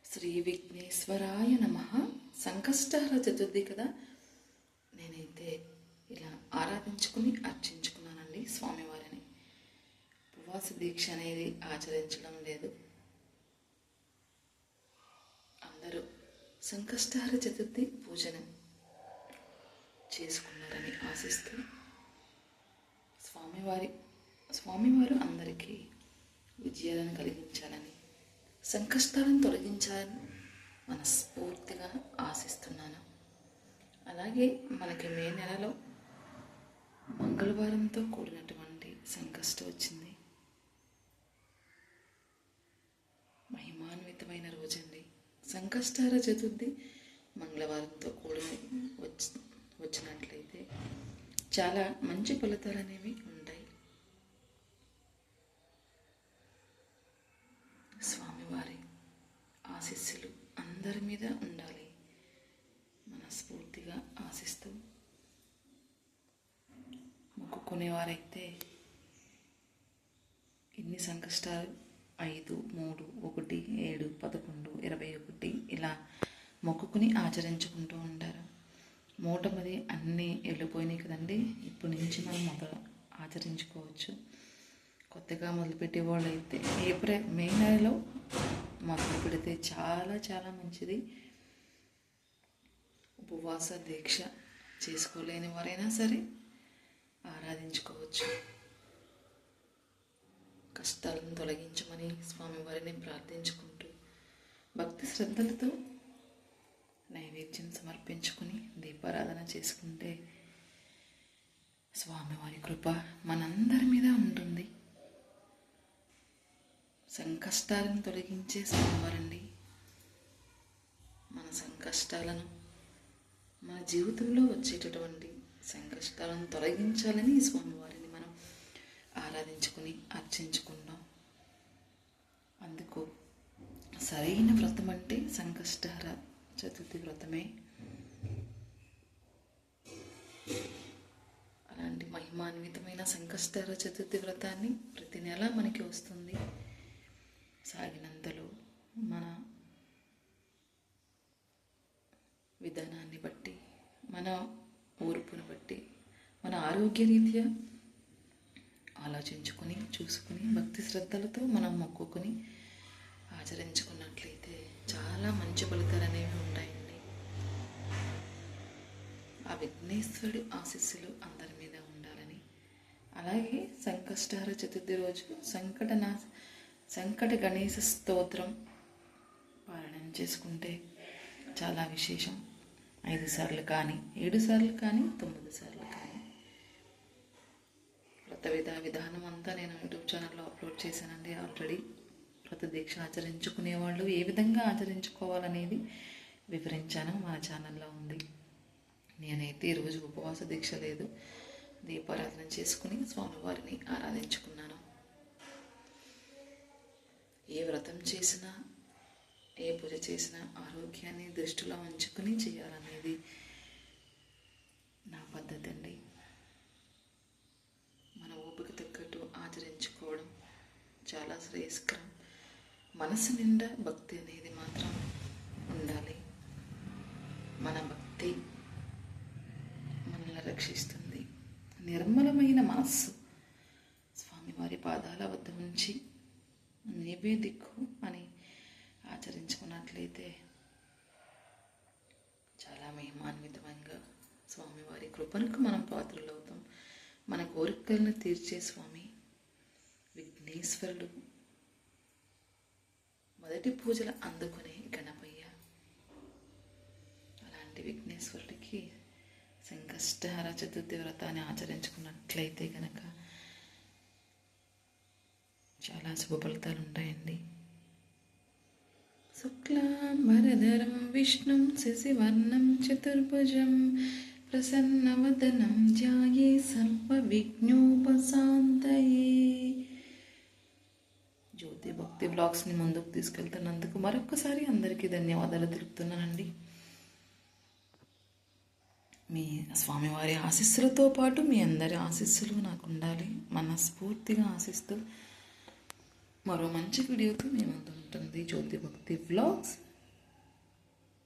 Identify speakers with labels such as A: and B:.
A: శ్రీ విఘ్నేశ్వరాయ నమః. సంకష్టహర చతుర్థి కదా, నేనైతే ఇలా ఆరాధించుకుని అర్చించుకున్నానండి స్వామివారిని. ఉపవాస దీక్ష అనేది ఆచరించడం లేదు. అందరూ సంకష్టహర చతుర్థి పూజను చేసుకున్నారని ఆశిస్తూ స్వామివారు అందరికీ విజయాలను కలిగించాలని, సంకష్టాలను తొలగించాలని మనస్ఫూర్తిగా ఆశిస్తున్నాను. అలాగే మనకి మే నెలలో మంగళవారంతో కూడినటువంటి సంకష్టం వచ్చింది. మహిమాన్వితమైన రోజండి సంకష్టహర చతుర్థి. మంగళవారంతో కూడి వచ్చినట్లయితే చాలా మంచి ఫలితాలు అనేవి ఉంటాయి. స్వామివారి ఆశీస్సులు అందరి మీద ఉండాలి మనస్ఫూర్తిగా ఆశిస్తూ, మొక్కుకునేవారైతే ఎన్ని సంకష్టాలు 5, 3, 1, 7, 11, 21 ఇలా మొక్కుకుని ఆచరించుకుంటూ ఉంటారు. మూటమది అన్నీ వెళ్ళిపోయినాయి కదండి. ఇప్పటి నుంచి మనం ఆచరించుకోవచ్చు. కొత్తగా మొదలుపెట్టే వాళ్ళు అయితే మే నెలలో మొదలు పెడితే చాలా చాలా మంచిది. ఉపవాస దీక్ష చేసుకోలేని వారైనా సరే ఆరాధించుకోవచ్చు. కష్టాలను తొలగించమని స్వామివారిని ప్రార్థించుకుంటూ భక్తి శ్రద్ధలతో నైవేద్యం సమర్పించుకుని దీపారాధన చేసుకుంటే స్వామివారి కృప మనందరి మీద ఉంటుంది. సంకష్టాలను తొలగించే స్వామివారండి. మన సంకష్టాలను, మన జీవితంలో వచ్చేటటువంటి సంకష్టాలను తొలగించాలని ఈ స్వామివారిని మనం ఆరాధించుకుని అర్చించుకుంటాం. అందుకు సరైన వ్రతం అంటే సంకష్టహర చతుర్థి వ్రతమే. అలాంటి మహిమాన్వితమైన సంకష్టహర చతుర్థి వ్రతాన్ని ప్రతి నెల మనకి వస్తుంది. సాగినంతలో మన విధానాన్ని బట్టి, మన ఓర్పును బట్టి, మన ఆరోగ్యరీత్యా ఆలోచించుకొని చూసుకుని భక్తి శ్రద్ధలతో మనం మొక్కుకొని ఆచరించుకున్నట్లయితే చాలా మంచి ఫలితాలు అనేవి ఉంటాయండి. ఆ విఘ్నేశ్వరుడి ఆశీస్సులు అందరి మీద ఉండాలని, అలాగే సంకష్టహర చతుర్థి రోజు సంకట గణేశ స్తోత్రం పారాయణం చేసుకుంటే చాలా విశేషం. 5 సార్లు కానీ, 7 సార్లు కానీ, 9 సార్లు కానీ. వ్రత విధానం అంతా నేను యూట్యూబ్ ఛానల్లో అప్లోడ్ చేశానండి ఆల్రెడీ. వ్రత దీక్ష ఆచరించుకునే వాళ్ళు ఏ విధంగా ఆచరించుకోవాలనేది వివరించాను, మన ఛానల్లో ఉంది. నేనైతే ఈరోజు ఉపవాస దీక్ష లేదు, దీపారాధన చేసుకుని స్వామివారిని ఆరాధించుకున్నాను. ఏ వ్రతం చేసినా, ఏ పూజ చేసినా ఆరోగ్యాన్ని దృష్టిలో ఉంచుకుని చేయాలనేది నా పద్ధతి అండి. మన ఓపిక తగ్గట్టు ఆచరించుకోవడం చాలా శ్రేయస్కరం. మనసు నిండా భక్తి అనేది మాత్రం ఉండాలి. మన భక్తి మనల్ని రక్షిస్తుంది. నిర్మలమైన మనస్సు స్వామివారి పాదాల వద్ద ఉంచి నీవే దిక్కు అని ఆచరించుకున్నట్లయితే చాలా మహిమాన్వితంగా స్వామివారి కృపణకు మనం పాత్రలు అవుతాం. మన కోరికలను తీర్చే స్వామి విఘ్నేశ్వరుడు. మొదటి పూజలు అందుకునే గణపయ్య. అలాంటి విఘ్నేశ్వరుడికి సంకష్టహర చతుర్థి వ్రతాన్ని ఆచరించుకున్నట్లయితే కనుక చాలా శుభ ఫలితాలు ఉంటాయండి. శుక్లాంబరధరం విష్ణుం శశివర్ణం చతుర్భుజం ప్రసన్నవదనం ధ్యాయే సర్వవిఘ్నోపశాంతయే. జ్యోతి భక్తి బ్లాగ్స్ని ముందుకు తీసుకెళ్తున్నందుకు మరొకసారి అందరికీ ధన్యవాదాలు తెలుపుతున్నానండి. మీ స్వామివారి ఆశీస్సులతో పాటు మీ అందరి ఆశీస్సులు నాకు ఉండాలి మనస్ఫూర్తిగా ఆశిస్తూ మరో మంచి వీడియోతో మీ ముందు ఉంటుంది జ్యోతి భక్తి బ్లాగ్స్.